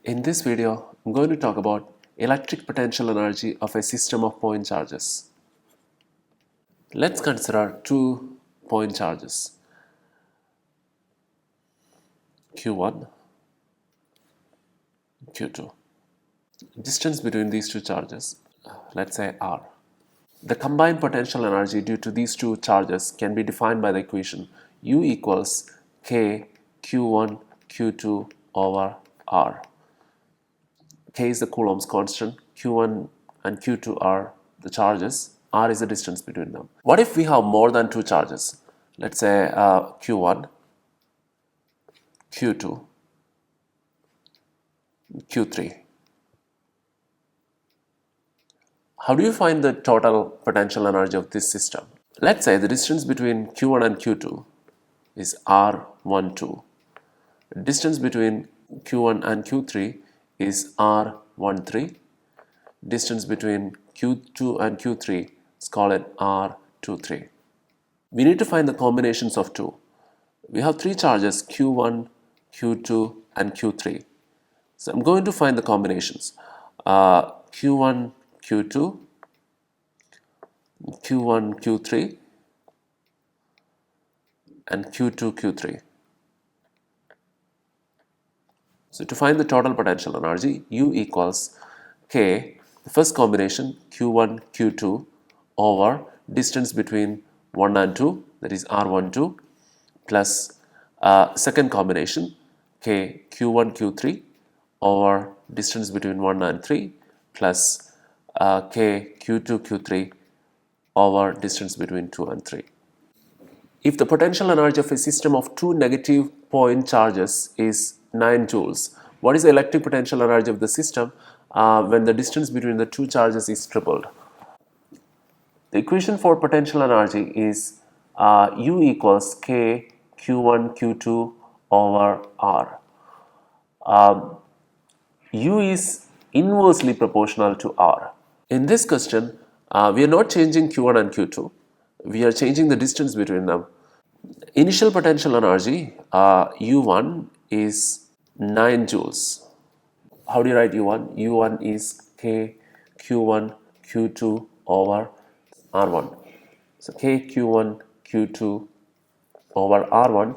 In this video, I'm going to talk about electric potential energy of a system of point charges. Let's consider two point charges, Q1, Q2. Distance between these two charges, let's say R. The combined potential energy due to these two charges can be defined by the equation U equals K Q1 Q2 over R. K is the Coulomb's constant, Q1 and Q2 are the charges, R is the distance between them. What if we have more than two charges? Let's say Q1, Q2, Q3. How do you find the total potential energy of this system? Let's say the distance between Q1 and Q2 is R12. The distance between Q1 and Q3 is R13. Distance between Q2 and Q3 is called R23. We need to find the combinations of two. We have three charges Q1, Q2 and Q3. So I'm going to find the combinations. Q1, Q2, Q1, Q3 and Q2, Q3. So to find the total potential energy, U equals K, the first combination Q1, Q2 over distance between 1 and 2, that is R12, plus second combination K Q1, Q3 over distance between 1 and 3 plus K Q2, Q3 over distance between 2 and 3. If the potential energy of a system of two negative point charges is 9 joules, what is the electric potential energy of the system when the distance between the two charges is tripled? The equation for potential energy is U equals K Q1 Q2 over R. U is inversely proportional to R. In this question, we are not changing Q1 and Q2. We are changing the distance between them. Initial potential energy, U1 is 9 joules. How do you write U1? U1 is K Q1 Q2 over R1. So K Q1 Q2 over R1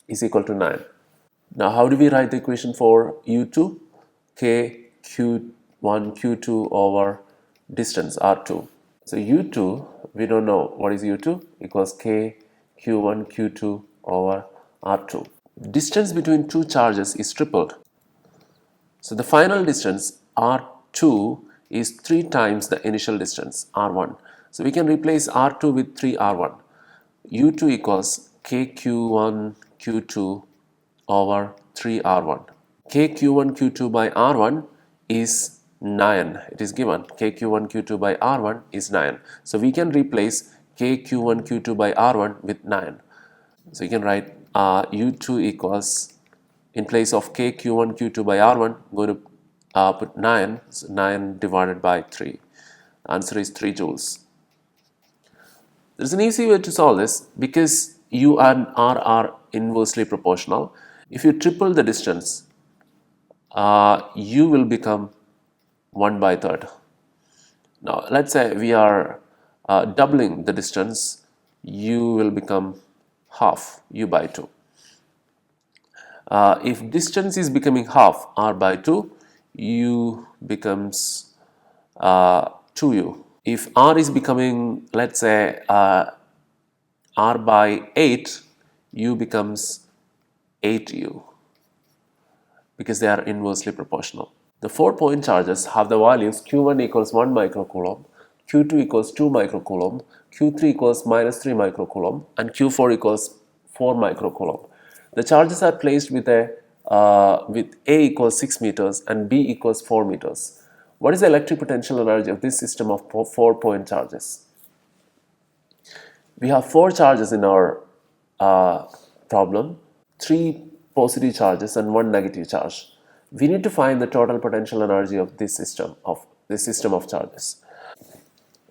is equal to 9. Now how do we write the equation for U2? K Q1 Q2 over distance R2. So U2, we don't know what is U2, equals K Q1 Q2 over R2. Distance between two charges is tripled. So the final distance R2 is 3 times the initial distance R1. So we can replace R2 with 3R1. U2 equals KQ1 Q2 over 3R1. KQ1 Q2 by R1 is 9. It is given KQ1 Q2 by R1 is 9. So we can replace KQ1 Q2 by R1 with 9. So you can write U2 equals, in place of KQ1 Q2 by R1, I'm going to put 9. So 9 divided by 3. Answer is 3 joules. There's an easy way to solve this because U and R are inversely proportional. If you triple the distance, U will become 1 by third. Now let's say we are doubling the distance, U will become half, U by 2. If distance is becoming half, R by 2, U becomes 2U. If R is becoming, let's say, R by 8, U becomes 8U because they are inversely proportional. The 4 point charges have the values Q1 equals 1 microcoulomb, Q2 equals 2 microcoulomb, Q3 equals minus 3 microcoulomb, and Q4 equals 4 microcoulomb. The charges are placed with A equals 6 meters and B equals 4 meters. What is the electric potential energy of this system of 4 point charges? We have 4 charges in our problem, 3 positive charges and 1 negative charge. We need to find the total potential energy of this system of charges.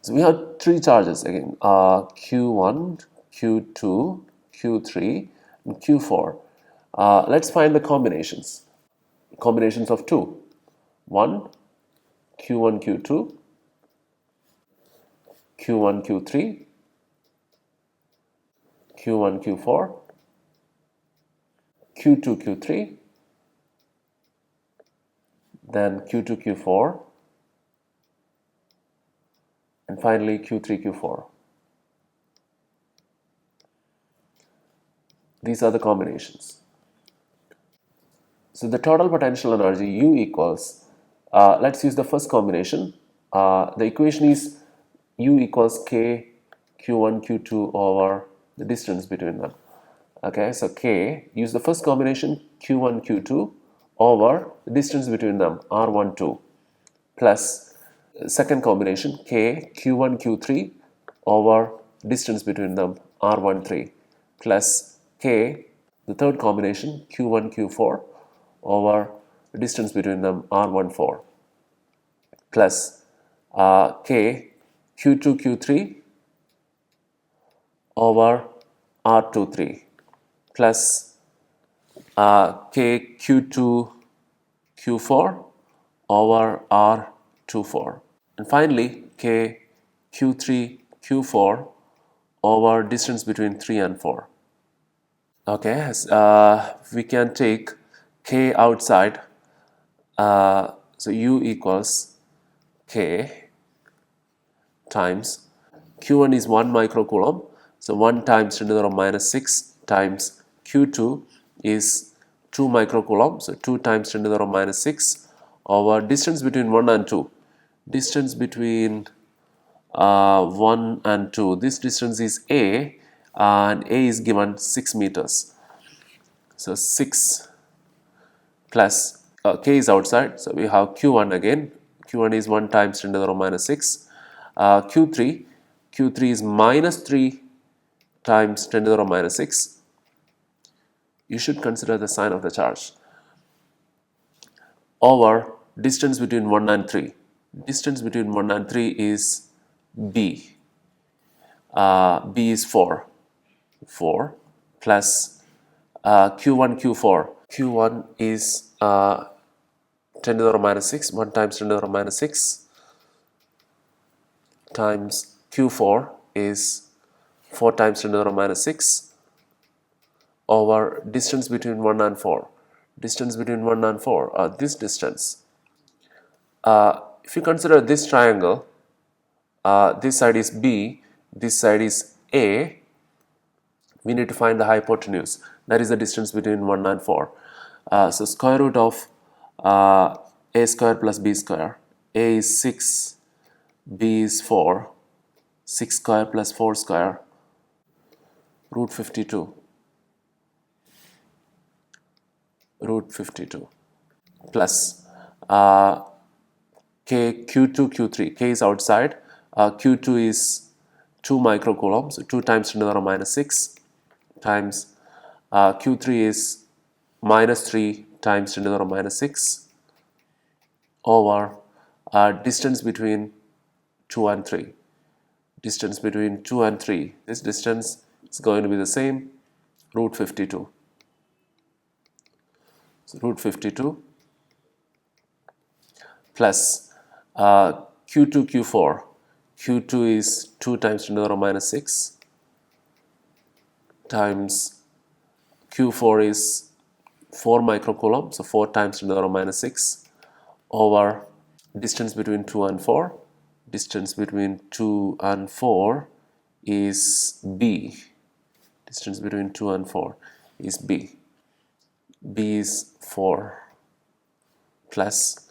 So we have 3 charges again, Q1, Q2, Q3 and Q4. Let's find the combinations. combinations of 2. 1, Q1, Q2, Q1, Q3, Q1, Q4, Q2, Q3, then Q2, Q4, and finally Q3, Q4. These are the combinations. So the total potential energy U equals, let's use the first combination. The equation is U equals K Q1 Q2 over the distance between them. Okay, so K, use the first combination Q1 Q2 over the distance between them R1 2 plus second combination K Q1 Q3 over distance between them R1 3 plus K, the third combination Q1 Q4 over the distance between them R1 4 plus K Q2 Q3 over R2 3 plus K Q2 Q4 over R2 4, and finally K Q3 Q4 over distance between 3 and 4. Okay, we can take K outside, so U equals K times Q1 is 1 microcoulomb, so 1 times 10 to the power minus 6 times Q2 is 2 microcoulomb, so 2 times 10 to the power minus 6 over distance between 1 and 2. Distance between 1 and 2, this distance is A, and A is given 6 meters. So 6 plus K is outside, so we have Q1 again. Q1 is 1 times 10 to the power minus 6. Q3 is minus 3 times 10 to the power minus 6. You should consider the sign of the charge over distance between 1 and 3. Distance between 1 and 3 is B. B is 4 plus Q1 Q4. Q1 is 10 to the power minus 6, 1 times 10 to the power minus 6 times Q4 is 4 times 10 to the power minus 6 over distance between 1 and 4. Distance between 1 and 4, this distance. If you consider this triangle, this side is B, this side is A, we need to find the hypotenuse. That is the distance between 1 and 4. So square root of A square plus B square. A is 6, B is 4, 6 square plus 4 square, root 52. Root 52 plus K Q2 Q3. K is outside. Q2 is 2 microcoulombs, so 2 times 10 to the power minus 6 times Q3 is minus 3 times 10 to the power minus 6 over distance between 2 and 3. Distance between 2 and 3. This distance is going to be the same, root 52. So root 52 plus Q2 Q4. Q2 is 2 times 10 to the power minus 6 times Q4 is 4 microcoulomb, so 4 times 10 to the power minus 6 over distance between 2 and 4. Distance between 2 and 4 is B. Distance between 2 and 4 is B. B is 4 plus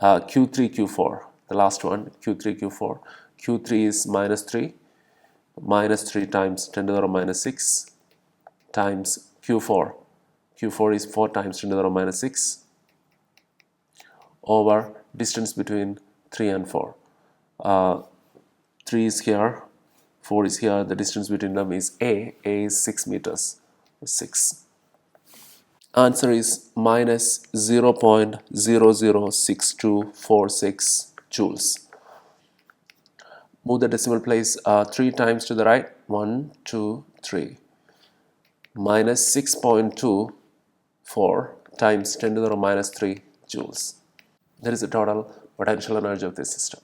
Q3 Q4, the last one, Q3 Q4. Q3 is minus 3 times 10 to the power minus 6 times Q4. Q4 is 4 times 10 to the power minus 6 over distance between 3 and 4. 3 is here, 4 is here, the distance between them is A. A is 6 meters, 6. Answer is minus 0.006246 joules. Move the decimal place 3 times to the right. 1, 2, 3. Minus 6.24 times 10 to the power minus 3 joules. That is the total potential energy of this system.